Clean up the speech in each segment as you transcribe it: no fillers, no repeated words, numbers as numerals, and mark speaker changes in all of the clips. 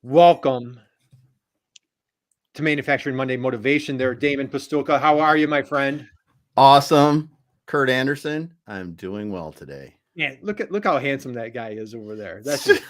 Speaker 1: Welcome to Manufacturing Monday Motivation there, Damon Pastulka. How are you, my friend?
Speaker 2: Awesome. Curt Anderson, I'm doing well today.
Speaker 1: Yeah, look how handsome that guy is over there. That's just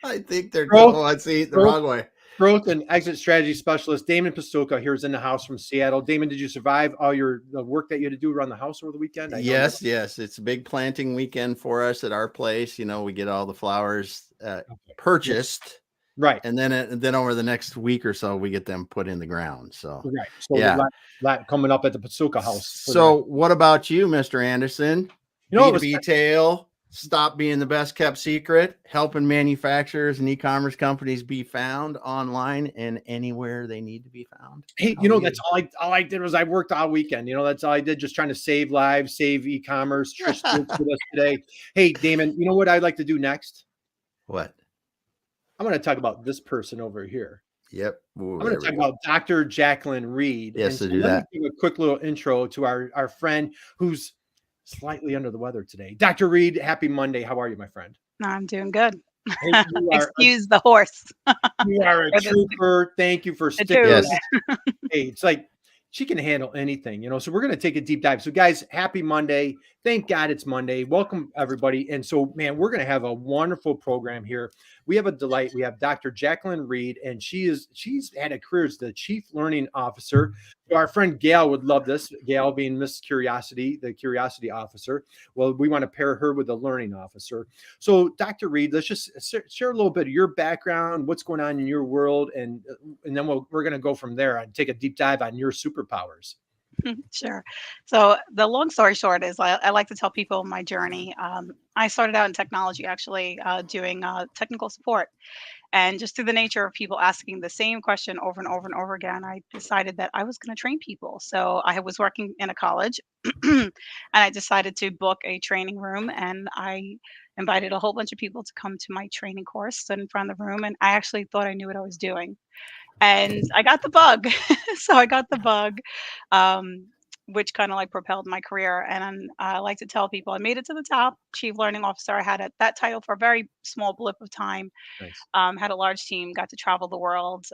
Speaker 2: I think they're
Speaker 1: growth,
Speaker 2: oh, I see it the
Speaker 1: growth,
Speaker 2: wrong way.
Speaker 1: growth and exit strategy specialist Damon Pastulka here is in the house from Seattle. Damon, did you survive all the work that you had to do around the house over the weekend? I know you.
Speaker 2: Yes. It's a big planting weekend for us at our place. You know, we get all the flowers
Speaker 1: Okay.
Speaker 2: purchased,
Speaker 1: Right,
Speaker 2: and then over the next week or so, we get them put in the ground. So,
Speaker 1: right. So a
Speaker 2: yeah.
Speaker 1: lot coming up at the Pastulka house for the next.
Speaker 2: So, what about you, Mr. Anderson?
Speaker 1: It was
Speaker 2: B2B tail, stop being the best kept secret, helping manufacturers and e-commerce companies be found online and anywhere they need to be found.
Speaker 1: Hey, that's all I did was I worked all weekend. That's all I did, just trying to save lives, save e-commerce. Trish Stewart's with us today. Hey, Damon, you know what I'd like to do next?
Speaker 2: What?
Speaker 1: I'm going to talk about this person over here.
Speaker 2: Yep. Ooh,
Speaker 1: I'm going to talk about Dr. Jaclyn Reed.
Speaker 2: Yes,
Speaker 1: And
Speaker 2: to
Speaker 1: so
Speaker 2: do
Speaker 1: let
Speaker 2: that.
Speaker 1: me give a quick little intro to our friend who's slightly under the weather today. Dr. Reed, happy Monday. How are you, my friend?
Speaker 3: I'm doing good.
Speaker 1: Hey,
Speaker 3: Excuse the horse.
Speaker 1: you are a trooper. Thank you for sticking
Speaker 2: Yes.
Speaker 1: with that. Hey, it's like she can handle anything, so we're going to take a deep dive. So guys, happy Monday. Thank God it's Monday. Welcome everybody. And so, man, we're going to have a wonderful program here. We have a delight. We have Dr. Jaclyn Reed, and she's had a career as the Chief Learning Officer. So our friend Gail would love this. Gail being Miss Curiosity, the Curiosity Officer. Well, we want to pair her with the Learning Officer. So, Dr. Reed, let's just share a little bit of your background, what's going on in your world, and then we're going to go from there and take a deep dive on your superpowers.
Speaker 3: Sure. So the long story short is I like to tell people my journey. I started out in technology, actually doing technical support. And just through the nature of people asking the same question over and over and over again, I decided that I was going to train people. So I was working in a college and I decided to book a training room, and I invited a whole bunch of people to come to my training course, stood in front of the room, and I actually thought I knew what I was doing. And I got the bug. So I got the bug, um, which kind of like propelled my career. And I like to tell people I made it to the top, chief learning officer. I had that title for a very small blip of time.
Speaker 1: Nice.
Speaker 3: Had a large team, got to travel the world,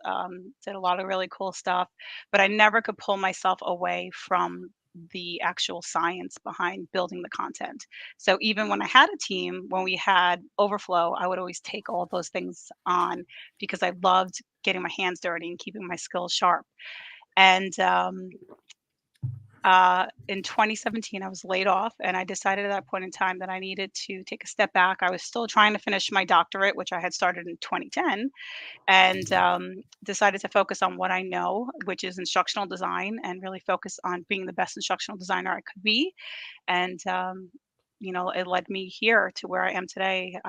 Speaker 3: did a lot of really cool stuff, but I never could pull myself away from the actual science behind building the content. So even when I had a team, when we had overflow, I would always take all those things on because I loved getting my hands dirty and keeping my skills sharp. And in 2017, I was laid off, and I decided at that point in time that I needed to take a step back. I was still trying to finish my doctorate, which I had started in 2010, and decided to focus on what I know, which is instructional design, and really focus on being the best instructional designer I could be. And it led me here to where I am today,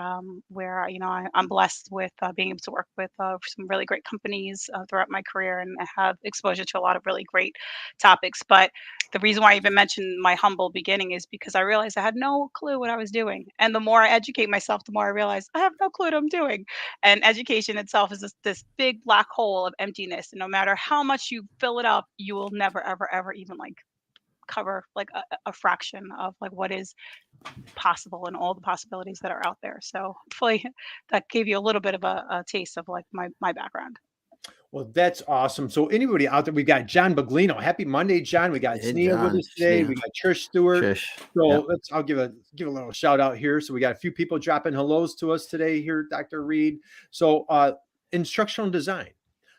Speaker 3: where I'm blessed with being able to work with some really great companies throughout my career, and I have exposure to a lot of really great topics. But the reason why I even mentioned my humble beginning is because I realized I had no clue what I was doing, and the more I educate myself, the more I realize I have no clue what I'm doing. And education itself is this big black hole of emptiness, and no matter how much you fill it up, you will never ever ever even like cover like a fraction of like what is possible and all the possibilities that are out there. So hopefully that gave you a little bit of a taste of like my background.
Speaker 1: Well, that's awesome. So anybody out there, we got John Baglino. Happy Monday, John. We got
Speaker 2: Hey,
Speaker 1: Sneha with
Speaker 2: John.
Speaker 1: us today.
Speaker 2: Sneha.
Speaker 1: We got Trish Stewart.
Speaker 2: Trish.
Speaker 1: So
Speaker 2: Yep.
Speaker 1: I'll give a little shout out here. So we got a few people dropping hellos to us today here, Dr. Reed. So instructional design.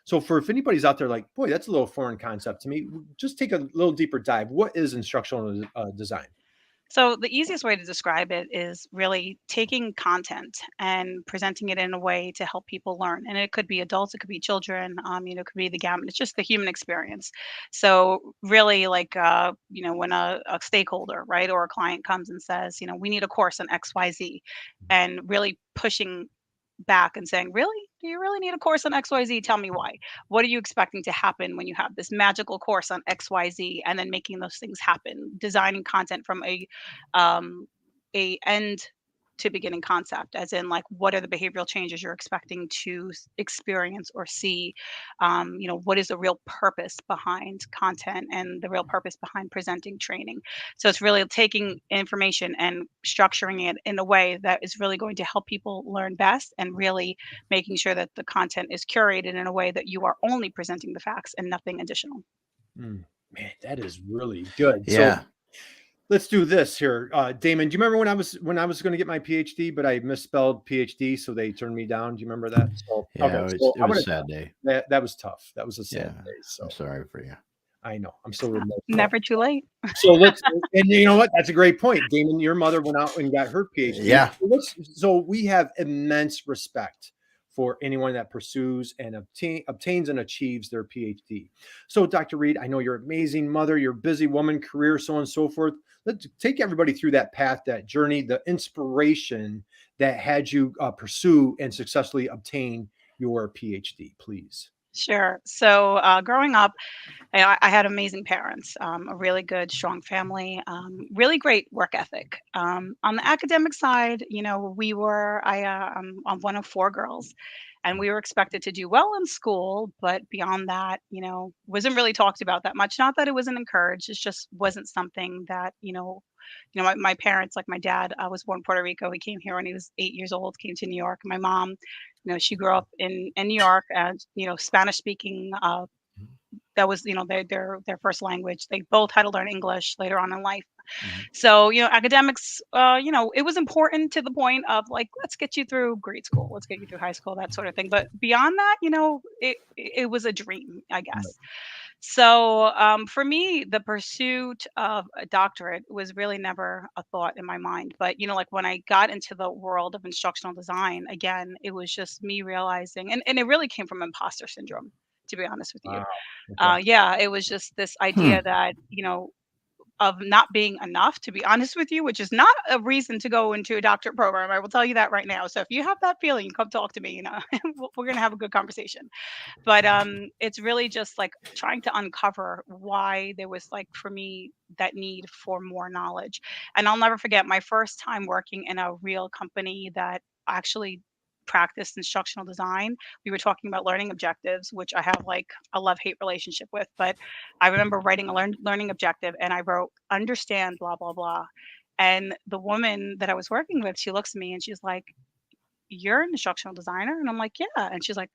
Speaker 1: So if anybody's out there like, boy, that's a little foreign concept to me, just take a little deeper dive. What is instructional design?
Speaker 3: So the easiest way to describe it is really taking content and presenting it in a way to help people learn. And it could be adults, it could be children, it could be the gamut. It's just the human experience. So really like, when a stakeholder, right, or a client comes and says, we need a course on XYZ, and really pushing back and saying, really? Do you really need a course on XYZ? Tell me why. What are you expecting to happen when you have this magical course on XYZ, and then making those things happen, designing content from a end beginning concept, as in like what are the behavioral changes you're expecting to experience or see. What is the real purpose behind content and the real purpose behind presenting training. So it's really taking information and structuring it in a way that is really going to help people learn best, and really making sure that the content is curated in a way that you are only presenting the facts and nothing additional.
Speaker 1: Man, that is really good.
Speaker 2: Yeah.
Speaker 1: So let's do this here. Damon, do you remember when I was going to get my PhD, but I misspelled PhD, so they turned me down? Do you remember that? So
Speaker 2: Yeah, it was a sad day.
Speaker 1: That was tough. That was a sad
Speaker 2: Yeah.
Speaker 1: day. So
Speaker 2: I'm sorry for you.
Speaker 1: I know. I'm so remote.
Speaker 3: Never too late.
Speaker 1: So and you know what? That's a great point. Damon, your mother went out and got her PhD.
Speaker 2: Yeah.
Speaker 1: So we have immense respect for anyone that pursues and obtains and achieves their PhD. So Dr. Reed, I know you're an amazing mother, you're a busy woman, career, so on and so forth. Let's take everybody through that path, that journey, the inspiration that had you pursue and successfully obtain your PhD, please.
Speaker 3: Sure. So growing up, I had amazing parents, a really good, strong family, really great work ethic. On the academic side, I'm one of four girls, and we were expected to do well in school, but beyond that, wasn't really talked about that much. Not that it wasn't encouraged, it just wasn't something that, my parents, like my dad, was born in Puerto Rico. He came here when he was 8 years old, came to New York. My mom, she grew up in New York, and, Spanish speaking, that was their first language. They both had to learn English later on in life. So academics, it was important to the point of like, let's get you through grade school, let's get you through high school, that sort of thing. But beyond that, it was a dream, I guess. So for me, the pursuit of a doctorate was really never a thought in my mind. But like when I got into the world of instructional design, again, it was just me realizing, and it really came from imposter syndrome, to be honest with you.
Speaker 1: Wow. Okay.
Speaker 3: Yeah, it was just this idea that, of not being enough, to be honest with you, which is not a reason to go into a doctorate program. I will tell you that right now. So if you have that feeling, come talk to me, we're going to have a good conversation. But it's really just like trying to uncover why there was, like, for me, that need for more knowledge. And I'll never forget my first time working in a real company that actually practiced instructional design. We were talking about learning objectives, which I have like a love-hate relationship with. But I remember writing a learning objective, and I wrote understand blah blah blah. And the woman that I was working with, she looks at me and she's like, "You're an instructional designer?" And I'm like, "Yeah." And she's like,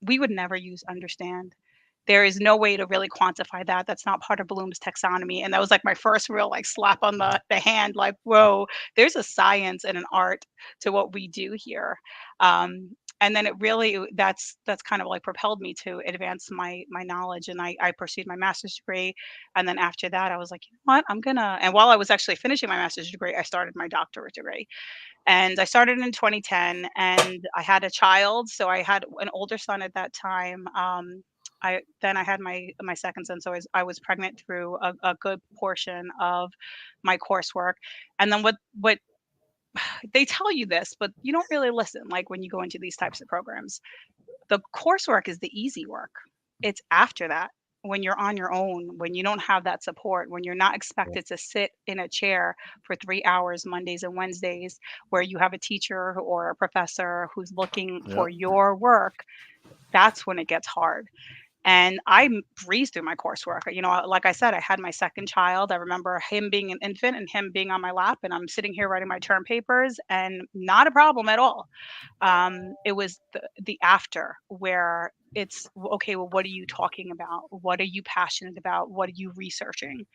Speaker 3: "We would never use understand. There is no way to really quantify that. That's not part of Bloom's taxonomy." And that was like my first real like slap on the hand, like, whoa, there's a science and an art to what we do here. And then that's kind of like propelled me to advance my knowledge. And I pursued my master's degree. And then after that, I was like, you know what, and while I was actually finishing my master's degree, I started my doctorate degree. And I started in 2010, and I had a child. So I had an older son at that time. I had my second son, so I was pregnant through a good portion of my coursework. And then what they tell you this, but you don't really listen. Like when you go into these types of programs, the coursework is the easy work. It's after that, when you're on your own, when you don't have that support, when you're not expected to sit in a chair for 3 hours Mondays and Wednesdays, where you have a teacher or a professor who's looking for your work. That's when it gets hard. And I breezed through my coursework. Like I said, I had my second child. I remember him being an infant and him being on my lap, and I'm sitting here writing my term papers, and not a problem at all. It was the after, where it's okay. Well, what are you talking about? What are you passionate about? What are you researching?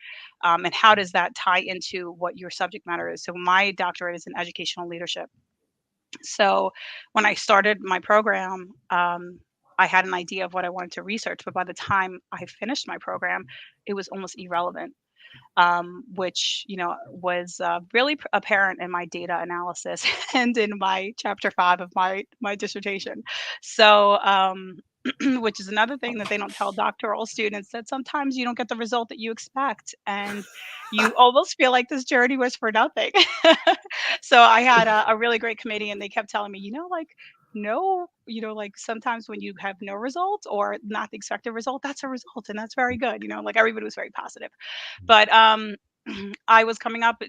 Speaker 3: And how does that tie into what your subject matter is? So my doctorate is in educational leadership. So when I started my program, I had an idea of what I wanted to research, but by the time I finished my program, it was almost irrelevant, which was really apparent in my data analysis and in my chapter 5 of my dissertation. So which is another thing that they don't tell doctoral students, that sometimes you don't get the result that you expect, and you almost feel like this journey was for nothing. So I had a really great committee, and they kept telling me, like, no, like sometimes when you have no result or not the expected result, that's a result, and that's very good. Like everybody was very positive. But I was coming up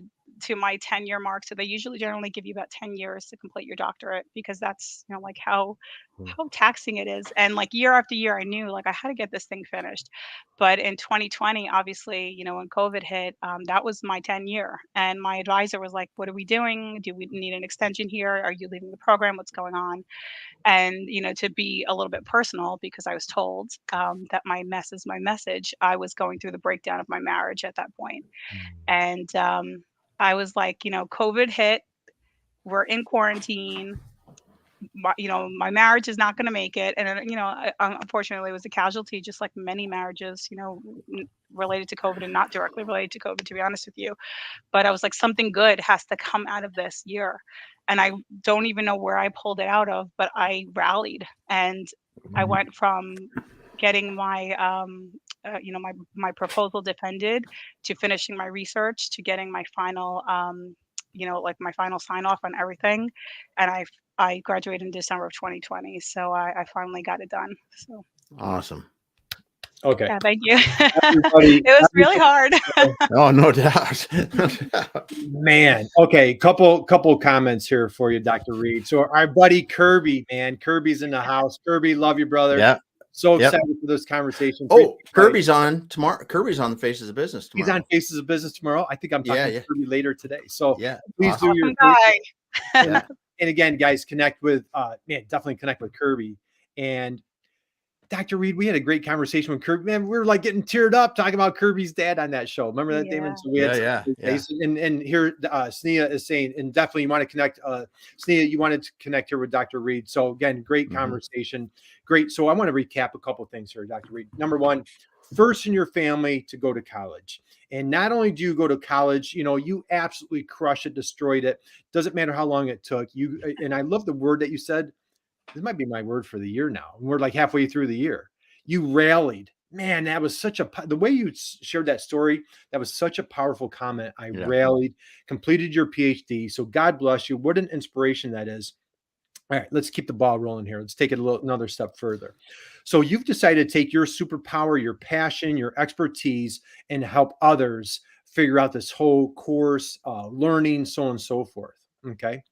Speaker 3: to my 10-year mark. So they usually generally give you about 10 years to complete your doctorate, because that's, like how taxing it is. And like year after year, I knew like I had to get this thing finished. But in 2020, obviously, when COVID hit, that was my 10-year. And my advisor was like, what are we doing? Do we need an extension here? Are you leaving the program? What's going on? And, to be a little bit personal, because I was told that my mess is my message, I was going through the breakdown of my marriage at that point. And I was like, COVID hit, we're in quarantine. My marriage is not going to make it. And, unfortunately, it was a casualty, just like many marriages, related to COVID and not directly related to COVID, to be honest with you. But I was like, something good has to come out of this year. And I don't even know where I pulled it out of, but I rallied, and I went from getting my, my proposal defended, to finishing my research, to getting my final, like my final sign off on everything. And I graduated in December of 2020. So I finally got it done. So
Speaker 2: Awesome.
Speaker 1: Okay.
Speaker 3: yeah, thank you.
Speaker 1: Everybody,
Speaker 3: It was really hard.
Speaker 2: Oh, no doubt. No doubt.
Speaker 1: man. Okay, couple comments here for you, Dr. Reed. So our buddy Kirby, man, Kirby's in the house. Kirby, love you, brother.
Speaker 2: Yeah.
Speaker 1: So
Speaker 2: Yep.
Speaker 1: excited for this conversation.
Speaker 2: Oh, Kirby's on tomorrow. Kirby's on the Faces of Business tomorrow.
Speaker 1: He's on Faces of Business tomorrow. I think I'm talking to Kirby later today. So
Speaker 2: yeah,
Speaker 1: please
Speaker 2: awesome.
Speaker 1: do your
Speaker 3: guy.
Speaker 1: And again, guys, connect with definitely connect with Kirby. And Dr. Reed, we had a great conversation with Kirby. Man, we were like getting teared up talking about Kirby's dad on that show. Remember that, Damon? So we had And here Sneha is saying, and definitely you want to connect. Sneha, you wanted to connect here with Dr. Reed. So again, great conversation. Great. So I want to recap a couple of things here, Dr. Reed. Number one, first in your family to go to college. And not only do you go to college, you absolutely crush it, destroyed it. Doesn't matter how long it took you. And I love the word that you said. This might be my word for the year now. We're like halfway through the year. You rallied. Man, that was the way you shared that story. That was such a powerful comment. I rallied, completed your PhD. So God bless you. What an inspiration that is. All right, let's keep the ball rolling here. Let's take it another step further. So you've decided to take your superpower, your passion, your expertise, and help others figure out this whole course, learning, so on and so forth. Okay.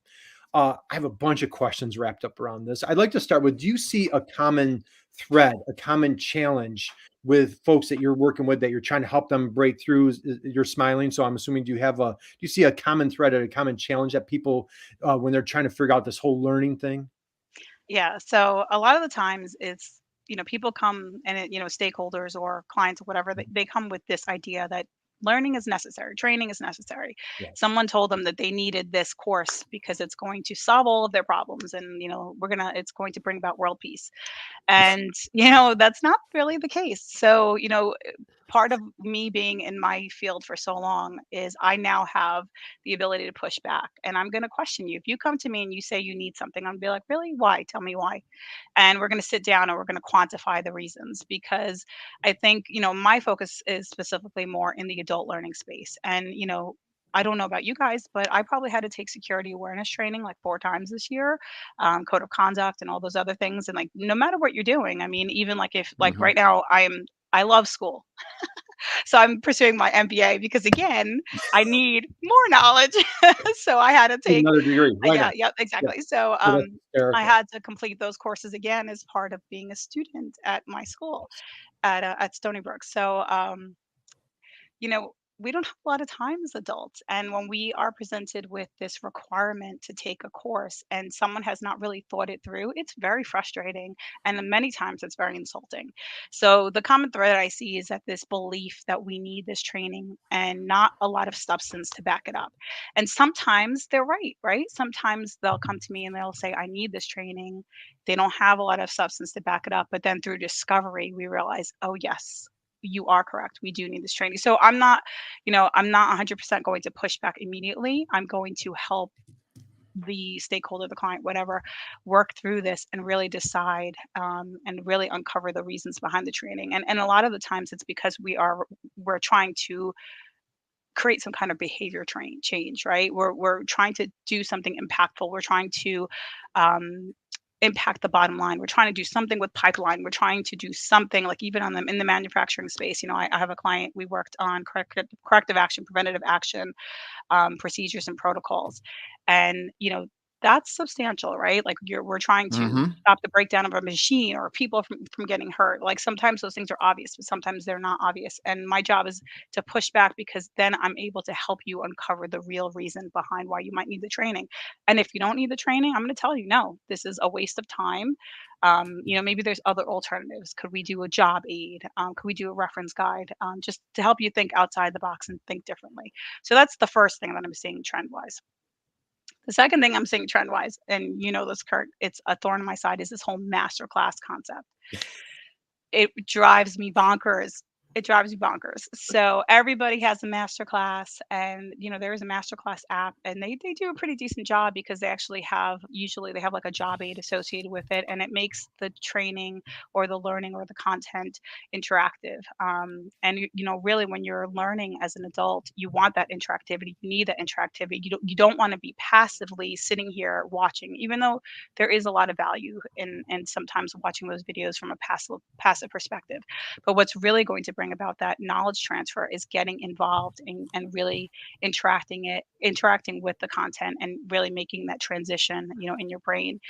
Speaker 1: I have a bunch of questions wrapped up around this. I'd like to start with, do you see a common thread, a common challenge with folks that you're working with, that you're trying to help them break through? You're smiling. So I'm assuming, do you see a common thread or a common challenge that people, when they're trying to figure out this whole learning thing?
Speaker 3: Yeah. So a lot of the times it's, people come and, stakeholders or clients or whatever, they come with this idea that learning is necessary, training is necessary.
Speaker 1: Yeah.
Speaker 3: Someone told them that they needed this course because it's going to solve all of their problems, and it's going to bring about world peace. And that's not really the case. So part of me being in my field for so long is I now have the ability to push back, and I'm going to question you. If you come to me and you say you need something, I'm going to be like, really? Why? Tell me why. And we're going to sit down and we're going to quantify the reasons, because I think, my focus is specifically more in the adult learning space. And, I don't know about you guys, but I probably had to take security awareness training like 4 times this year, code of conduct and all those other things. And like, no matter what you're doing, I mean, even like if like right now I love school. So I'm pursuing my MBA because again, I need more knowledge. So I had to take
Speaker 1: another degree.
Speaker 3: Exactly.
Speaker 1: Yeah.
Speaker 3: So I had to complete those courses again as part of being a student at my school at Stony Brook. So we don't have a lot of time as adults. And when we are presented with this requirement to take a course and someone has not really thought it through, it's very frustrating. And then many times it's very insulting. So the common thread I see is that this belief that we need this training and not a lot of substance to back it up. And sometimes they're right? Sometimes they'll come to me and they'll say, I need this training. They don't have a lot of substance to back it up. But then through discovery, we realize, oh, yes, you are correct. We do need this training. So I'm not 100% going to push back immediately. I'm going to help the stakeholder, the client, whatever, work through this and really decide and really uncover the reasons behind the training. And a lot of the times it's because we're trying to create some kind of behavior change, right? We're trying to do something impactful. We're trying to impact the bottom line. We're trying to do something with pipeline. We're trying to do something like even on them in the manufacturing space. I have a client, we worked on corrective action, preventative action, procedures and protocols. And, that's substantial, right? Like we're trying to
Speaker 2: Mm-hmm.
Speaker 3: stop the breakdown of a machine or people from getting hurt. Like sometimes those things are obvious, but sometimes they're not obvious. And my job is to push back because then I'm able to help you uncover the real reason behind why you might need the training. And if you don't need the training, I'm going to tell you, no, this is a waste of time. Maybe there's other alternatives. Could we do a job aid? Could we do a reference guide? Just to help you think outside the box and think differently. So that's the first thing that I'm seeing trend wise. The second thing I'm seeing trend wise, and you know this, Curt, it's a thorn in my side, is this whole masterclass concept. It drives me bonkers. It drives me bonkers. So everybody has a master class, and there is a master class app, and they do a pretty decent job because they actually usually they have like a job aid associated with it, and it makes the training or the learning or the content interactive. And really when you're learning as an adult, you want that interactivity. You need that interactivity. You don't want to be passively sitting here watching, even though there is a lot of value in sometimes watching those videos from a passive perspective. But what's really going to bring about that knowledge transfer is getting involved and really interacting with the content and really making that transition, in your brain.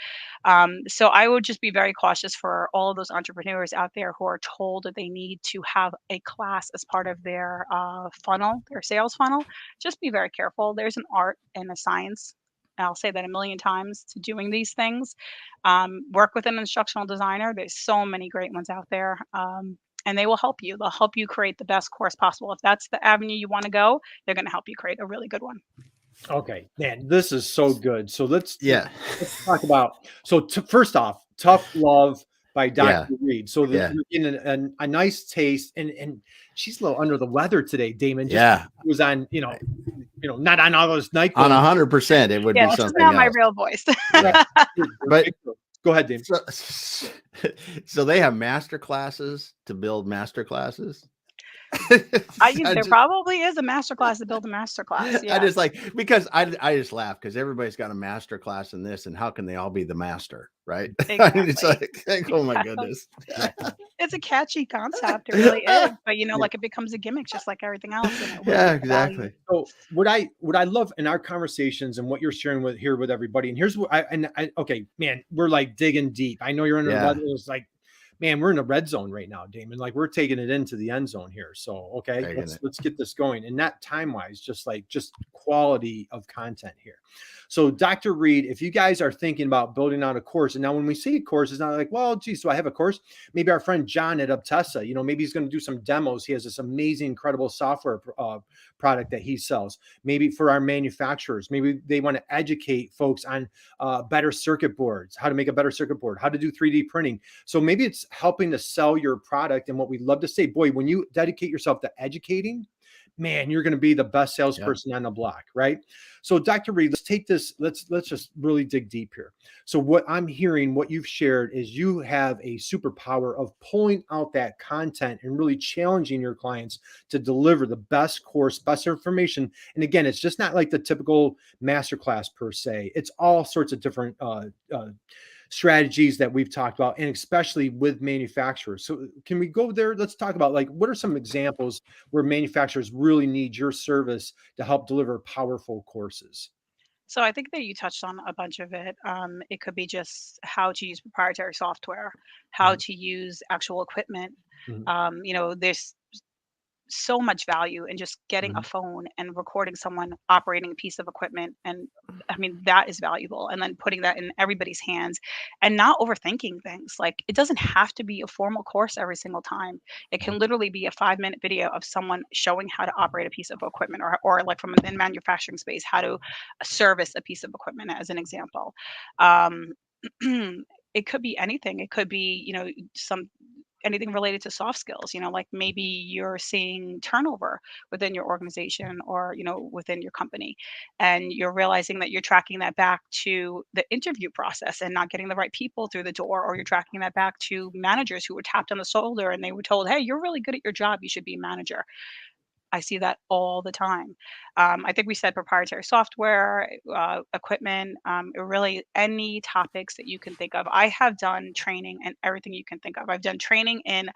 Speaker 3: So I would just be very cautious for all of those entrepreneurs out there who are told that they need to have a class as part of their funnel, their sales funnel. Just be very careful. There's an art and a science. I'll say that a million times to doing these things. Work with an instructional designer. There's so many great ones out there. And they will help you. They'll help you create the best course possible. If that's the avenue you want to go, they're going to help you create a really good one.
Speaker 1: Okay, man, this is so good. So let's talk about. So first off, Tough Love by Dr. Reed. So we're getting a nice taste, and she's a little under the weather today, Damon. Just was on, not on all those night.
Speaker 2: On 100%, it would be something.
Speaker 3: That's not my real voice.
Speaker 2: But
Speaker 1: go ahead, Damon.
Speaker 2: So they have master classes to build master classes.
Speaker 3: There probably is a master class to build a master class. Yeah.
Speaker 2: I just because I just laugh because everybody's got a master class in this, and how can they all be the master, right?
Speaker 3: Exactly.
Speaker 2: It's like, oh my goodness.
Speaker 3: It's a catchy concept. It really is. But it becomes a gimmick just like everything else.
Speaker 2: Yeah, exactly.
Speaker 1: So what I love in our conversations and what you're sharing with everybody, and here's what okay, man, we're like digging deep. I know you're in the weather. It's like, man, we're in the red zone right now, Damon. Like we're taking it into the end zone here. So, okay, let's get this going. And not time-wise, just quality of content here. So Dr. Reed, if you guys are thinking about building out a course, and now when we say a course, it's not like, well, geez, so I have a course. Maybe our friend John at Uptessa, maybe he's going to do some demos. He has this amazing, incredible software product that he sells. Maybe for our manufacturers, maybe they want to educate folks on better circuit boards, how to make a better circuit board, how to do 3D printing. So maybe it's helping to sell your product. And what we love to say, boy, when you dedicate yourself to educating, man, you're going to be the best salesperson on the block, right? So Dr. Reed, let's take this, let's just really dig deep here. So what I'm hearing, what you've shared is you have a superpower of pulling out that content and really challenging your clients to deliver the best course, best information. And again, it's just not like the typical masterclass per se. It's all sorts of different strategies that we've talked about, and especially with manufacturers. So can we go there? Let's talk about what are some examples where manufacturers really need your service to help deliver powerful courses?
Speaker 3: So I think that you touched on a bunch of it. It could be just how to use proprietary software, how to use actual equipment. There's so much value in just getting a phone and recording someone operating a piece of equipment. And I mean, that is valuable. And then putting that in everybody's hands and not overthinking things. Like it doesn't have to be a formal course every single time. It can literally be a 5-minute video of someone showing how to operate a piece of equipment or like from in manufacturing space, how to service a piece of equipment as an example. It could be anything. It could be, anything related to soft skills, like maybe you're seeing turnover within your organization or, within your company, and you're realizing that you're tracking that back to the interview process and not getting the right people through the door, or you're tracking that back to managers who were tapped on the shoulder and they were told, hey, you're really good at your job, you should be a manager. I see that all the time. I think we said proprietary software, equipment, really any topics that you can think of. I have done training and everything you can think of. I've done training in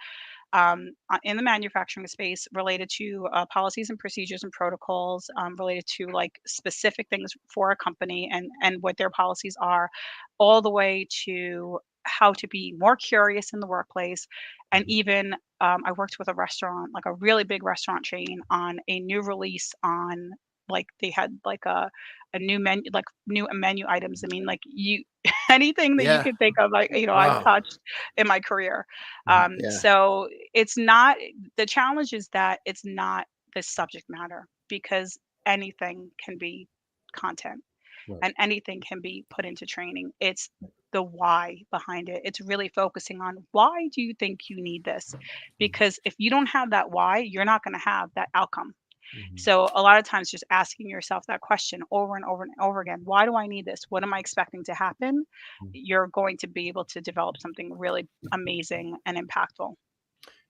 Speaker 3: the manufacturing space related to policies and procedures and protocols, related to like specific things for a company and what their policies are, all the way to how to be more curious in the workplace. And even I worked with a restaurant, like a really big restaurant chain, on a new release on, like, they had like a new menu, like new menu items. I mean, like, you anything that you
Speaker 2: Yeah.
Speaker 3: can think of, like, I've
Speaker 2: Wow.
Speaker 3: touched in my career.
Speaker 2: Yeah.
Speaker 3: So it's not, the challenge is that it's not the subject matter, because anything can be content
Speaker 1: Right.
Speaker 3: and anything can be put into training. It's the why behind it. It's really focusing on, why do you think you need this? Because if you don't have that why, you're not going to have that outcome.
Speaker 1: Mhm.
Speaker 3: So a lot of times just asking yourself that question over and over and over again, why do I need this? What am I expecting to happen? You're going to be able to develop something really amazing and impactful.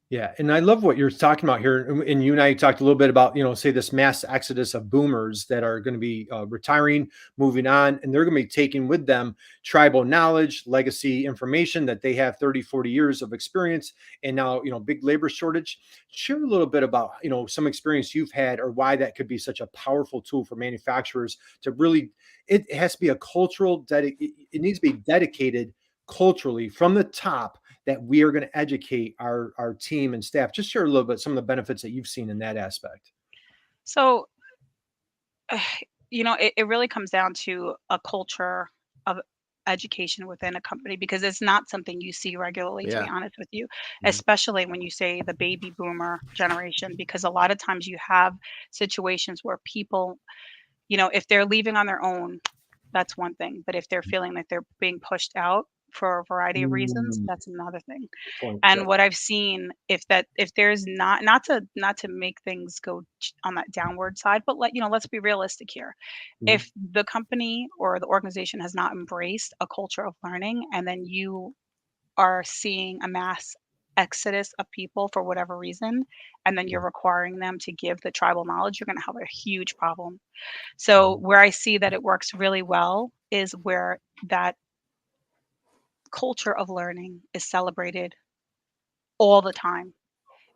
Speaker 1: Yeah, and I love what you're talking about here. And you and I talked a little bit about, say this mass exodus of boomers that are going to be retiring, moving on, and they're going to be taking with them tribal knowledge, legacy information that they have 30, 40 years of experience. And now, big labor shortage. Share a little bit about, some experience you've had, or why that could be such a powerful tool for manufacturers to really, it has to be a cultural, it needs to be dedicated culturally from the top, that we are going to educate our team and staff. Just share a little bit some of the benefits that you've seen in that aspect.
Speaker 3: So, it really comes down to a culture of education within a company, because it's not something you see regularly, to be
Speaker 2: Yeah.
Speaker 3: honest with you,
Speaker 1: Mhm.
Speaker 3: especially when you say the baby boomer generation, because a lot of times you have situations where people, if they're leaving on their own, that's one thing. But if they're feeling like they're being pushed out for a variety of reasons,
Speaker 1: Mm,
Speaker 3: that's another thing.
Speaker 1: good point.
Speaker 3: And
Speaker 1: Yep.
Speaker 3: what I've seen, if there's not to make things go on that downward side, but let's be realistic here.
Speaker 1: Mhm.
Speaker 3: If the company or the organization has not embraced a culture of learning, and then you are seeing a mass exodus of people for whatever reason, and then you're requiring them to give the tribal knowledge, you're going to have a huge problem. So where I see that it works really well is where that culture of learning is celebrated all the time.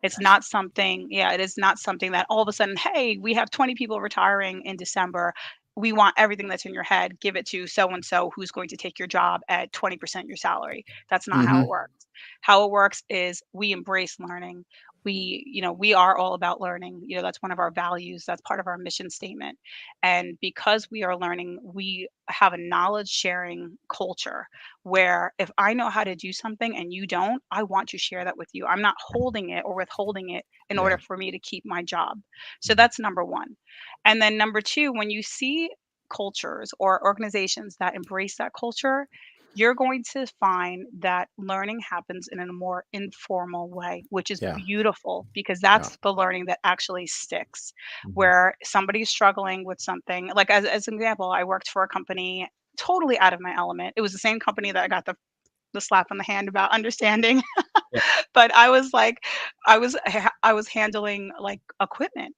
Speaker 3: It's
Speaker 1: Yes.
Speaker 3: not something, yeah, it is not something that all of a sudden, hey, we have 20 people retiring in December. We want everything that's in your head, give it to so and so who's going to take your job at 20% your salary. That's not how it
Speaker 2: Hmm.
Speaker 3: works. How it works is we embrace learning. We are all about learning. That's one of our values. That's part of our mission statement. And because we are learning, we have a knowledge sharing culture where if I know how to do something and you don't, I want to share that with you. I'm not holding it or withholding it in order
Speaker 2: Yeah.
Speaker 3: for me to keep my job. So that's number one. And then number two, when you see cultures or organizations that embrace that culture, you're going to find that learning happens in a more informal way, which is
Speaker 2: Yeah.
Speaker 3: beautiful, because
Speaker 2: Yeah.
Speaker 3: that's the learning that actually sticks.
Speaker 1: Mhm.
Speaker 3: Where somebody's struggling with something, like as an example, I worked for a company totally out of my element. It was the same company that I got the slap on the hand about understanding,
Speaker 1: Yeah.
Speaker 3: but I was like, I was handling like equipment,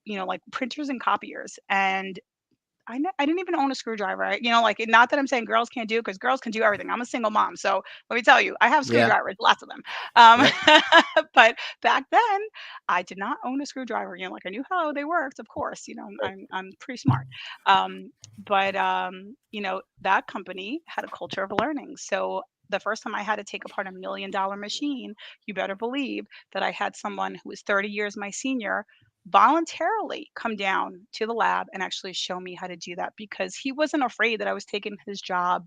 Speaker 3: like printers and copiers, and I didn't even own a screwdriver. Like, not that I'm saying girls can't do it, because girls can do everything. I'm a single mom, so let me tell you, I have
Speaker 2: Yeah.
Speaker 3: screwdrivers, lots of them. Um,
Speaker 2: Yep.
Speaker 3: but back then, I did not own a screwdriver. Like, I knew how they worked, of course.
Speaker 1: Right.
Speaker 3: I'm pretty smart. But that company had a culture of learning. So the first time I had to take apart $1 million machine, you better believe that I had someone who was 30 years my senior voluntarily come down to the lab and actually show me how to do that, because he wasn't afraid that I was taking his job.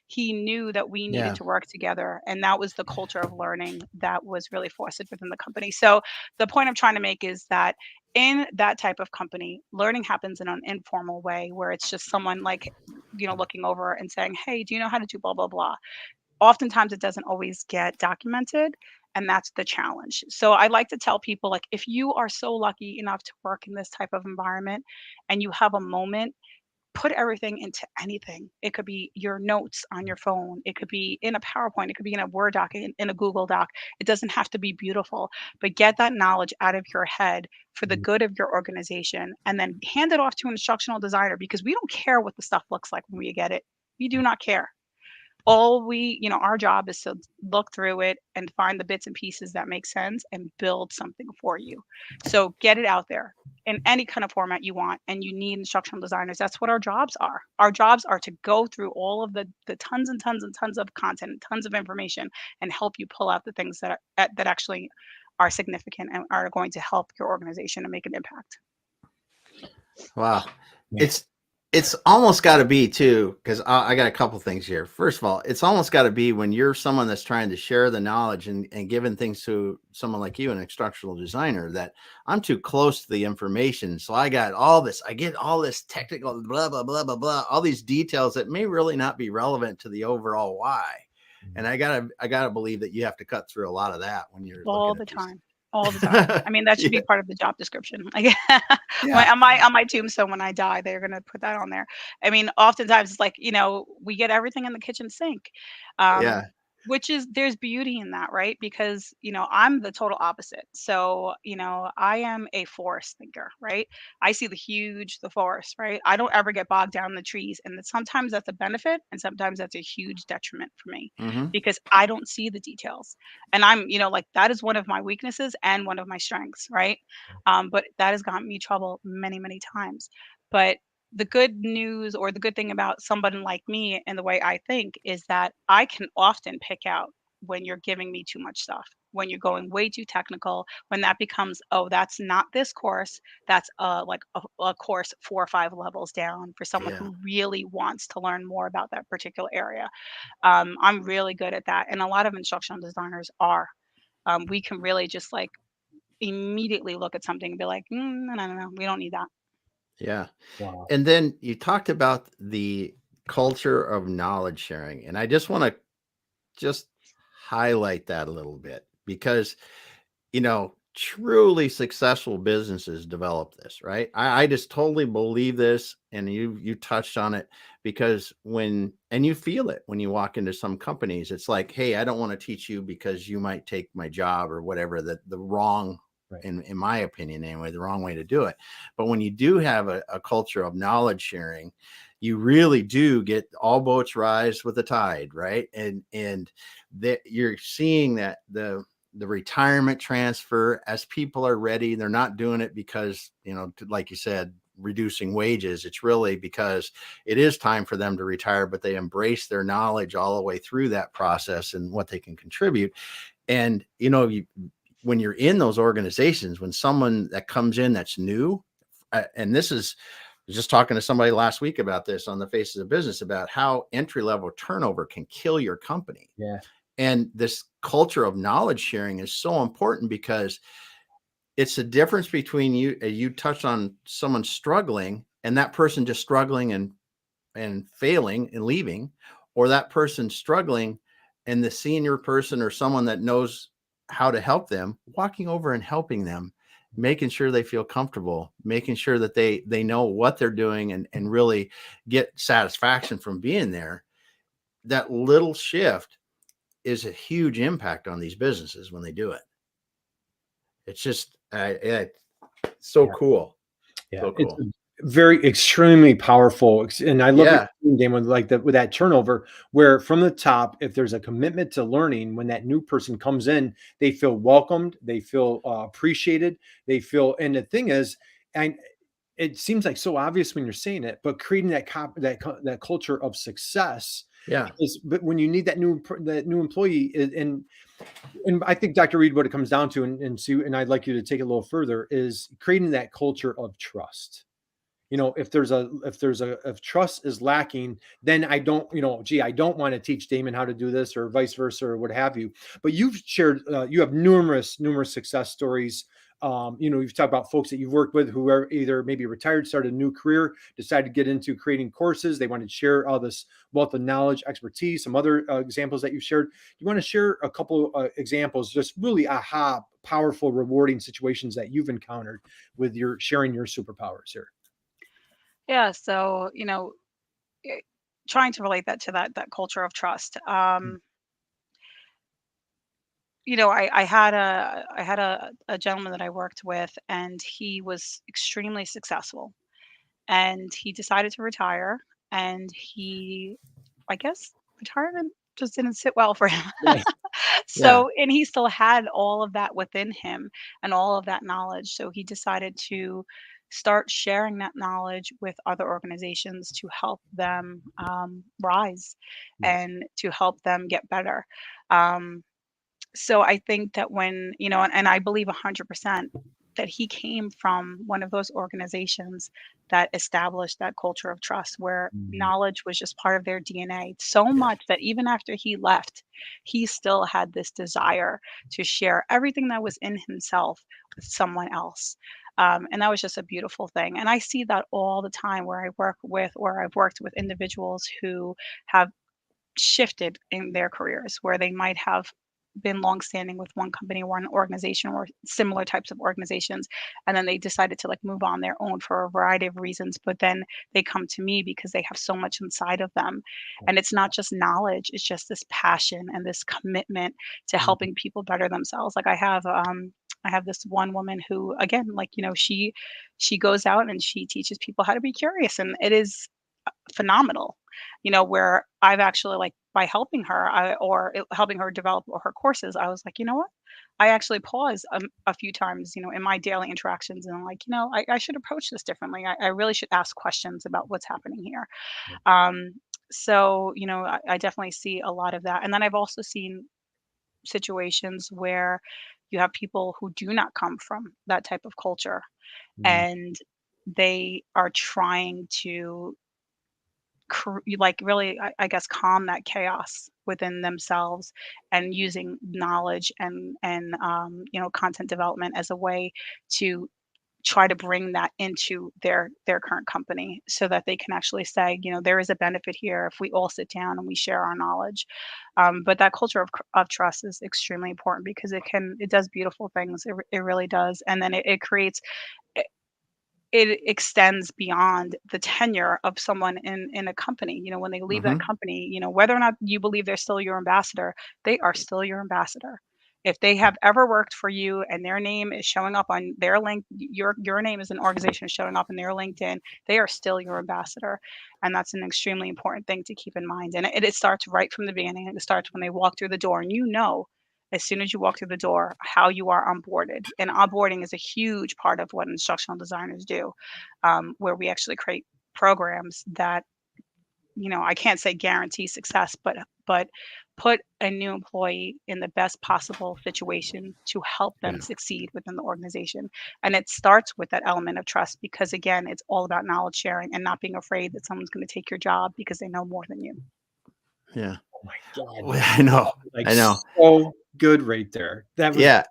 Speaker 3: He knew that we needed
Speaker 2: Yeah.
Speaker 3: to work together, and that was the culture of learning that was really fostered within the company. So the point I'm trying to make is that in that type of company, learning happens in an informal way, where it's just someone, like, looking over and saying, hey, do you know how to do blah blah blah? Oftentimes it doesn't always get documented, and that's the challenge. So I like to tell people, like, if you are so lucky enough to work in this type of environment and you have a moment, put everything into anything. It could be your notes on your phone. It could be in a PowerPoint. It could be in a Word doc, in a Google Doc. It doesn't have to be beautiful, but get that knowledge out of your head for the
Speaker 1: Mhm.
Speaker 3: good of your organization, and then hand it off to an instructional designer, because we don't care what the stuff looks like when we get it. We do not care. All we, our job is to look through it and find the bits and pieces that make sense and build something for you. So get it out there in any kind of format you want, and you need instructional designers. That's what our jobs are. Our jobs are to go through all of the tons and tons and tons of content and tons of information, and help you pull out the things that actually are significant and are going to help your organization and make an impact.
Speaker 2: Wow.
Speaker 1: Yeah.
Speaker 2: It's almost got to be too, because I got a couple things here. First of all, it's almost got to be when you're someone that's trying to share the knowledge and giving things to someone like you, an instructional designer, that I'm too close to the information. So I get all this technical blah, blah, blah, blah, blah, all these details that may really not be relevant to the overall why. And I gotta believe that you have to cut through a lot of that when you're
Speaker 3: All
Speaker 2: looking
Speaker 3: the
Speaker 2: at
Speaker 3: time. All the time. I mean, that should be
Speaker 2: Yeah.
Speaker 3: part of the job description. Like,
Speaker 2: Yeah.
Speaker 3: on my tombstone when I die, they're gonna put that on there. I mean, oftentimes it's like, we get everything in the kitchen sink. Um,
Speaker 2: Yeah.
Speaker 3: which is, there's beauty in that, right? Because, I'm the total opposite. So, I am a forest thinker, right? I see the forest, right? I don't ever get bogged down in the trees. And sometimes that's a benefit, and sometimes that's a huge detriment for me,
Speaker 2: Mm-hmm.
Speaker 3: because I don't see the details. And I'm, like, that is one of my weaknesses and one of my strengths, right? But that has gotten me trouble many, many times. But the good news, or the good thing about somebody like me and the way I think, is that I can often pick out when you're giving me too much stuff, when you're going way too technical, when that becomes, oh, that's not this course, that's like a course 4 or 5 levels down for someone
Speaker 2: Yeah.
Speaker 3: who really wants to learn more about that particular area. I'm really good at that, and a lot of instructional designers are. We can really just like immediately look at something and be like, no, no, no, no, we don't need that.
Speaker 2: Yeah.
Speaker 1: Wow.
Speaker 2: And then you talked about the culture of knowledge sharing. And I just want to just highlight that a little bit, because, truly successful businesses develop this, right? I just totally believe this. And you touched on it, because and you feel it when you walk into some companies. It's like, hey, I don't want to teach you because you might take my job or whatever, the wrong,
Speaker 1: Right.
Speaker 2: in my opinion anyway, the wrong way to do it. But when you do have a culture of knowledge sharing, you really do get all boats rise with the tide, right? And that you're seeing that the retirement transfer, as people are ready, they're not doing it because, like you said, reducing wages. It's really because it is time for them to retire, but they embrace their knowledge all the way through that process and what they can contribute. And, when you're in those organizations, when someone that comes in that's new, and this is, I was just talking to somebody last week about this on the Faces of Business, about how entry-level turnover can kill your company.
Speaker 1: Yeah.
Speaker 2: And this culture of knowledge sharing is so important, because it's the difference between you touched on someone struggling, and that person just struggling and failing and leaving, or that person struggling and the senior person or someone that knows how to help them walking over and helping them, making sure they feel comfortable, making sure that they know what they're doing, and really get satisfaction from being there. That little shift is a huge impact on these businesses when they do it. It's just so
Speaker 1: Yeah.
Speaker 2: cool.
Speaker 1: Yeah.
Speaker 2: So
Speaker 1: It's
Speaker 2: cool.
Speaker 1: very extremely powerful. And I love
Speaker 2: Yeah.
Speaker 1: your game with with that turnover, where from the top, if there's a commitment to learning, when that new person comes in, they feel welcomed, they feel appreciated, they feel, and the thing is, and it seems like so obvious when you're saying it, but creating that culture of success,
Speaker 2: Yeah.
Speaker 1: but when you need that new employee, and I think, Dr. Reed, what it comes down to, and I'd like you to take it a little further, is creating that culture of trust. If trust is lacking, then I don't, I don't want to teach Damon how to do this, or vice versa, or what have you. But you've shared, you have numerous success stories. You've talked about folks that you've worked with who are either maybe retired, started a new career, decided to get into creating courses. They wanted to share all this wealth of knowledge, expertise, some other examples that you've shared. You want to share a couple examples, just really powerful, rewarding situations that you've encountered with sharing your superpowers here.
Speaker 3: Yeah. So, eh, trying to relate that to that culture of trust. I had a gentleman that I worked with, and he was extremely successful, and he decided to retire, and I guess retirement just didn't sit well for him.
Speaker 1: Yeah.
Speaker 2: Yeah.
Speaker 3: So, and he still had all of that within him and all of that knowledge. So he decided to start sharing that knowledge with other organizations to help them rise
Speaker 1: Right.
Speaker 3: and to help them get better. Um, so I think that when, and I believe 100% that he came from one of those organizations that established that culture of trust where
Speaker 1: Mhm.
Speaker 3: knowledge was just part of their DNA, so
Speaker 2: Yeah.
Speaker 3: much that even after he left, he still had this desire to share everything that was in himself with someone else. And that was just a beautiful thing. And I see that all the time where I work with, or I've worked with individuals who have shifted in their careers, where they might have been longstanding with one company or an organization or similar types of organizations, and then they decided to like move on their own for a variety of reasons, but then they come to me because they have so much inside of them, and it's not just knowledge, it's just this passion and this commitment to
Speaker 1: Mhm.
Speaker 3: helping people better themselves. Like I have this one woman who, again, like, she goes out and she teaches people how to be curious, and it is phenomenal. Where I've actually, like, by helping her, helping her develop her courses, I was like, you know what? I actually pause a few times, in my daily interactions, and I'm like, I should approach this differently. I really should ask questions about what's happening here. Um, so, I definitely see a lot of that. And then I've also seen situations where you have people who do not come from that type of culture,
Speaker 1: Mhm.
Speaker 3: and they are trying to like really, I guess, calm that chaos within themselves, and using knowledge and content development as a way to try to bring that into their current company, so that they can actually say, there is a benefit here if we all sit down and we share our knowledge. But that culture of trust is extremely important, because it does beautiful things. It really does. And then it creates, it extends beyond the tenure of someone in a company. When they leave that
Speaker 2: Hmm.
Speaker 3: company, whether or not you believe they're still your ambassador, they are still your ambassador. If they have ever worked for you and their name is showing up on their link, your name as an organization is showing up in their LinkedIn, they are still your ambassador. And that's an extremely important thing to keep in mind. And it starts right from the beginning. It starts when they walk through the door, and as soon as you walk through the door, how you are onboarded. And onboarding is a huge part of what instructional designers do, where we actually create programs that, I can't say guarantee success, but put a new employee in the best possible situation to help them
Speaker 2: Yeah.
Speaker 3: succeed within the organization. And it starts with that element of trust, because again, it's all about knowledge sharing and not being afraid that someone's going to take your job because they know more than you.
Speaker 2: Yeah.
Speaker 1: Oh my God,
Speaker 2: Well,
Speaker 1: man.
Speaker 2: I know.
Speaker 1: Like
Speaker 2: I know.
Speaker 1: so good right there. That was
Speaker 2: Yeah.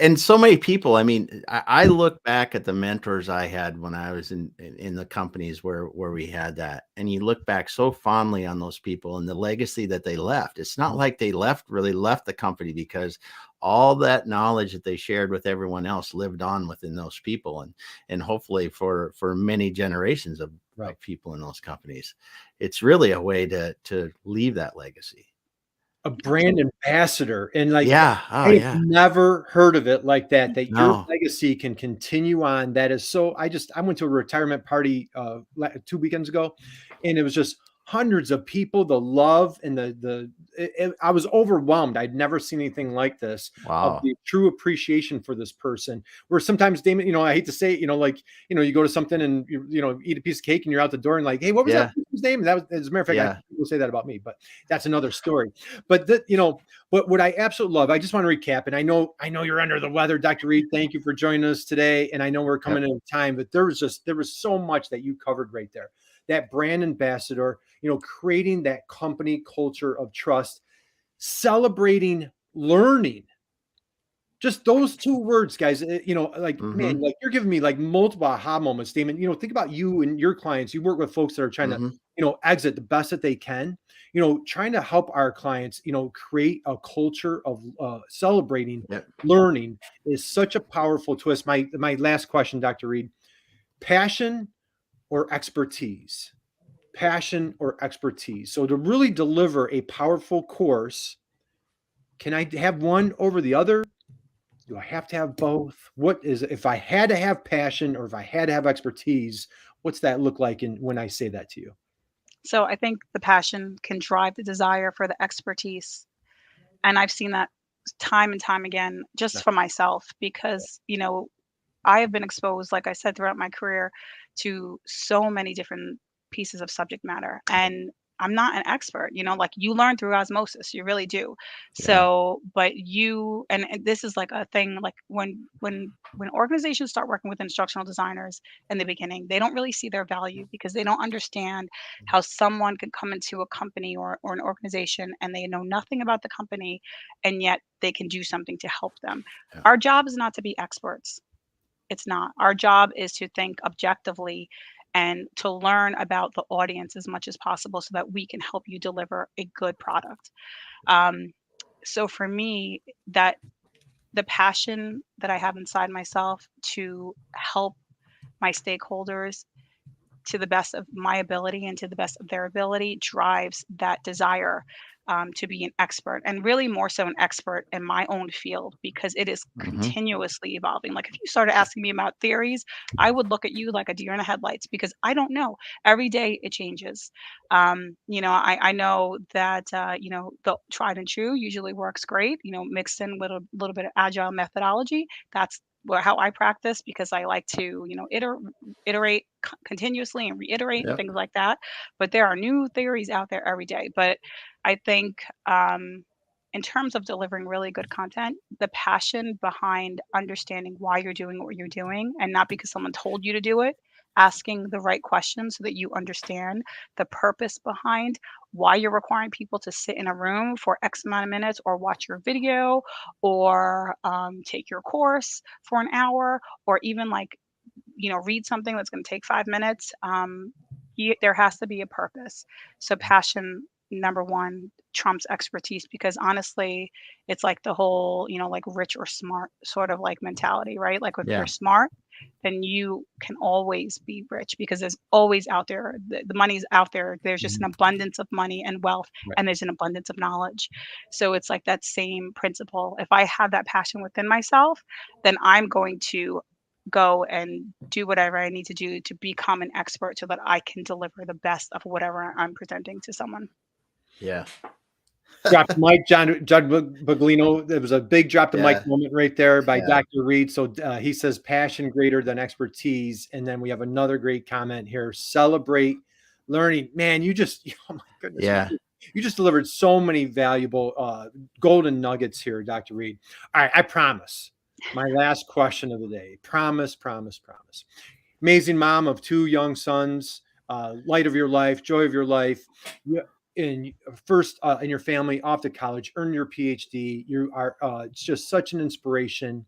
Speaker 2: And so many people, I mean, I look back at the mentors I had when I was in the companies where we had that, and you look back so fondly on those people and the legacy that they left. It's not like they really left the company, because all that knowledge that they shared with everyone else lived on within those people, and hopefully for many generations
Speaker 1: right.
Speaker 2: of people in those companies. It's really a way to leave that legacy.
Speaker 1: A brand
Speaker 3: Absolutely.
Speaker 1: ambassador, and like
Speaker 2: Yeah.
Speaker 1: I
Speaker 2: Oh
Speaker 1: have
Speaker 2: yeah.
Speaker 1: never heard of it like that, that your
Speaker 2: No.
Speaker 1: legacy can continue on. That is so, I went to a retirement party 2 weekends ago, and it was just hundreds of people, the love and I was overwhelmed. I'd never seen anything like this, of
Speaker 2: Wow.
Speaker 1: the true appreciation for this person. Where sometimes, Damon, I hate to say it, like, you go to something and eat a piece of cake and you're out the door and like, hey, what was that
Speaker 2: Yeah.
Speaker 1: person's name? And that was, as a matter of fact, I
Speaker 2: Yeah.
Speaker 1: people say that about me, but that's another story. But but what I absolutely love, I just want to recap, and I know you're under the weather, Dr. Reed. Thank you for joining us today. And I know we're coming
Speaker 2: Yep.
Speaker 1: in time, but there was so much that you covered right there. That brand ambassador, creating that company culture of trust, celebrating learning. Just those two words, guys. Like, man,
Speaker 2: Mhm.
Speaker 1: like you're giving me like multiple aha moments, Damon. Think about you and your clients. You work with folks that are trying to,
Speaker 2: Mhm.
Speaker 1: exit the best that they can. Trying to help our clients, create a culture of celebrating
Speaker 2: Yep.
Speaker 1: learning is such a powerful twist. My last question, Dr. Reed: passion or expertise? Passion or expertise? So to really deliver a powerful course, can I have one over the other? Do I have to have both? What is, if I had to have passion or if I had to have expertise, what's that look like when I say that to you?
Speaker 3: So I think the passion can drive the desire for the expertise. And I've seen that time and time again just for myself because, I have been exposed, like I said, throughout my career to so many different pieces of subject matter. And I'm not an expert, like you learn through osmosis, you really do.
Speaker 2: Yeah.
Speaker 3: So, but and this is like a thing, like when organizations start working with instructional designers in the beginning, they don't really see their value because they don't understand how someone could come into a company or an organization and they know nothing about the company and yet they can do something to help them.
Speaker 2: Yeah.
Speaker 3: Our job is not to be experts. It's not. Our job is to think objectively and to learn about the audience as much as possible so that we can help you deliver a good product. Um, so for me, that the passion that I have inside myself to help my stakeholders to the best of my ability and to the best of their ability drives that desire to be an expert, and really more so an expert in my own field because it is
Speaker 2: Mm-hmm.
Speaker 3: continuously evolving. Like if you started asking me about theories, I would look at you like a deer in the headlights because I don't know. Every day it changes. I know that the tried and true usually works great. Mixed in with a little bit of agile methodology. That's how I practice because I like to iterate continuously and reiterate and
Speaker 2: Yep.
Speaker 3: things like that. But there are new theories out there every day. But I think in terms of delivering really good content, the passion behind understanding why you're doing what you're doing and not because someone told you to do it, asking the right questions so that you understand the purpose behind why you're requiring people to sit in a room for X amount of minutes or watch your video or take your course for an hour or even like read something that's going to take 5 minutes. There has to be a purpose. So passion, number one, trumps expertise because honestly, it's like the whole, like rich or smart sort of like mentality, right? Like if you're
Speaker 2: Yeah.
Speaker 3: smart, then you can always be rich because there's always out there, the money's out there. There's just an abundance of money and wealth,
Speaker 1: Right.
Speaker 3: and there's an abundance of knowledge. So it's like that same principle. If I have that passion within myself, then I'm going to go and do whatever I need to do to become an expert so that I can deliver the best of whatever I'm presenting to someone.
Speaker 2: Yeah.
Speaker 1: Drop the mic, Judd Buglino. There was a big drop the mic
Speaker 2: Yeah.
Speaker 1: moment right there by
Speaker 2: Yeah.
Speaker 1: Dr. Reed. So he says passion greater than expertise. And then we have another great comment here. Celebrate learning. Man, oh my goodness.
Speaker 2: Yeah.
Speaker 1: You just delivered so many valuable golden nuggets here, Dr. Reed. All right, I promise. My last question of the day. Promise. Amazing mom of 2 young sons, light of your life, joy of your life. In first in your family off to college, earn your PhD. You are it's just such an inspiration.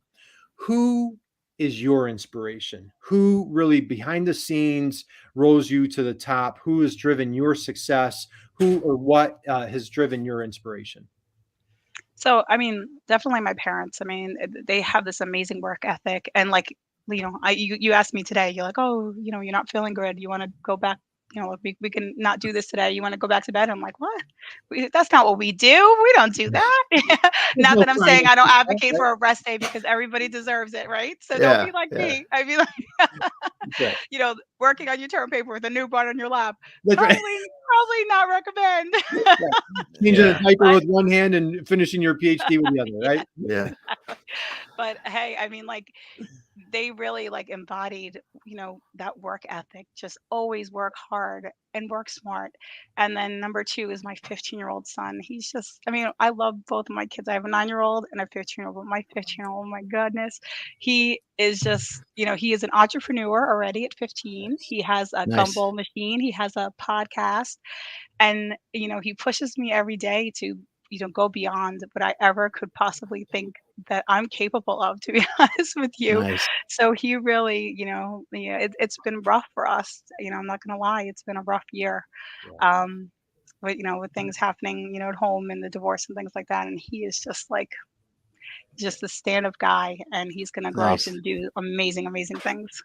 Speaker 1: Who is your inspiration? Who really behind the scenes rose you to the top? Who has driven your success? Who or what has driven your inspiration?
Speaker 3: So, I mean, definitely my parents. I mean, they have this amazing work ethic, and like, you asked me today. You're like, oh, you're not feeling good. You want to go back. Like we can not do this today. You want to go back to bed? I'm like, what? That's not what we do. We don't do that.
Speaker 1: There's
Speaker 3: Not
Speaker 1: no
Speaker 3: that I'm
Speaker 1: crying
Speaker 3: saying I don't
Speaker 1: out loud,
Speaker 3: advocate
Speaker 1: right?
Speaker 3: for a rest day because everybody deserves it, right? So don't
Speaker 2: Yeah.
Speaker 3: be like
Speaker 2: Yeah.
Speaker 3: me. I mean,
Speaker 1: Right.
Speaker 3: working on your term paper with a newborn on your lap.
Speaker 1: That's right.
Speaker 3: Probably not recommend.
Speaker 1: Changing a
Speaker 2: Yeah.
Speaker 1: diaper with one hand and finishing your PhD with the other, right?
Speaker 2: Yeah.
Speaker 3: But hey, I mean, like they really like embodied, that work ethic, just always work hard and work smart. And then number two is my 15-year-old son. He's just, I mean, I love both of my kids. I have a 9-year-old and a 15-year-old, but my 15-year-old, my goodness, he is just, he is an entrepreneur already at 15. He has a
Speaker 2: Nice.
Speaker 3: gumball machine. He has a podcast. And, he pushes me every day to, go beyond what I ever could possibly think that I'm capable of, to be honest with you.
Speaker 2: Nice.
Speaker 3: So he really, it's been rough for us. I'm not gonna lie, it's been a rough year.
Speaker 1: Yeah.
Speaker 3: With things happening, at home and the divorce and things like that. And he is just like just the stand-up guy, and he's gonna grow up
Speaker 2: Nice.
Speaker 3: and do amazing, amazing things.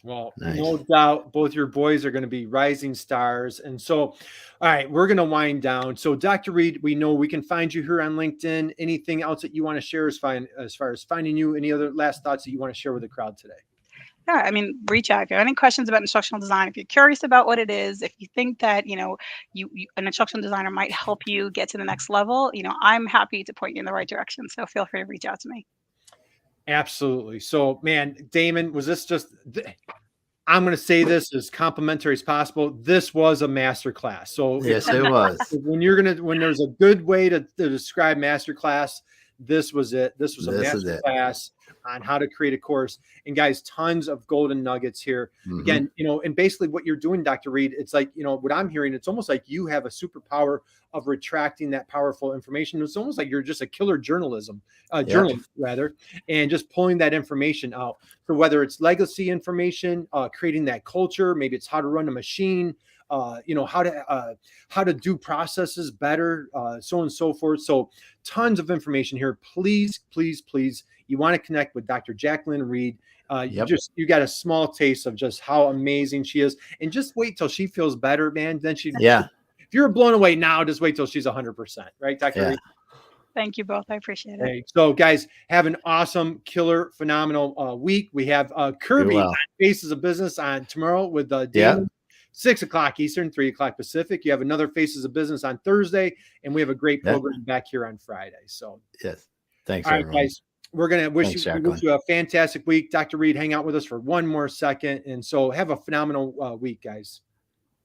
Speaker 1: Well,
Speaker 2: Nice.
Speaker 1: no doubt both your boys are going to be rising stars. And so, all right, we're going to wind down. So, Dr. Reed, we know we can find you here on LinkedIn. Anything else that you want to share as far as finding you? Any other last thoughts that you want to share with the crowd today?
Speaker 3: Yeah, I mean, reach out if you have any questions about instructional design. If you're curious about what it is, if you think that an instructional designer might help you get to the next level, I'm happy to point you in the right direction. So feel free to reach out to me.
Speaker 1: Absolutely. So, man, Damon, was this just? I'm going to say this as complimentary as possible. This was a masterclass. So,
Speaker 2: Yes, it was.
Speaker 1: when there's a good way to describe masterclass, this was it. This was a masterclass on how to create a course. And guys, tons of golden nuggets here.
Speaker 2: Mm-hmm.
Speaker 1: Again, and basically what you're doing, Dr. Reed, it's like, what I'm hearing, it's almost like you have a superpower of retracting that powerful information. It's almost like you're just a killer journalist rather, and just pulling that information out. So whether it's legacy information, creating that culture, maybe it's how to run a machine, how to do processes better, so on and so forth. So tons of information here. Please, please, please, you want to connect with Dr. Jaclyn Reed. You got a small taste of just how amazing she is, and just wait till she feels better, man. Then if you're blown away now, just wait till she's 100%, right, Dr. Reed?
Speaker 3: Thank you both. I appreciate it.
Speaker 1: Hey, so guys, have an awesome, killer, phenomenal week. We have Kirby on Faces of Business on tomorrow with Damon. 6 o'clock Eastern, 3 o'clock Pacific. You have another Faces of Business on Thursday, and we have a great program back here on Friday. So,
Speaker 2: yes, thanks.
Speaker 1: All right, guys, we're gonna wish you a fantastic week. Dr. Reed, hang out with us for one more second, and so have a phenomenal week, guys.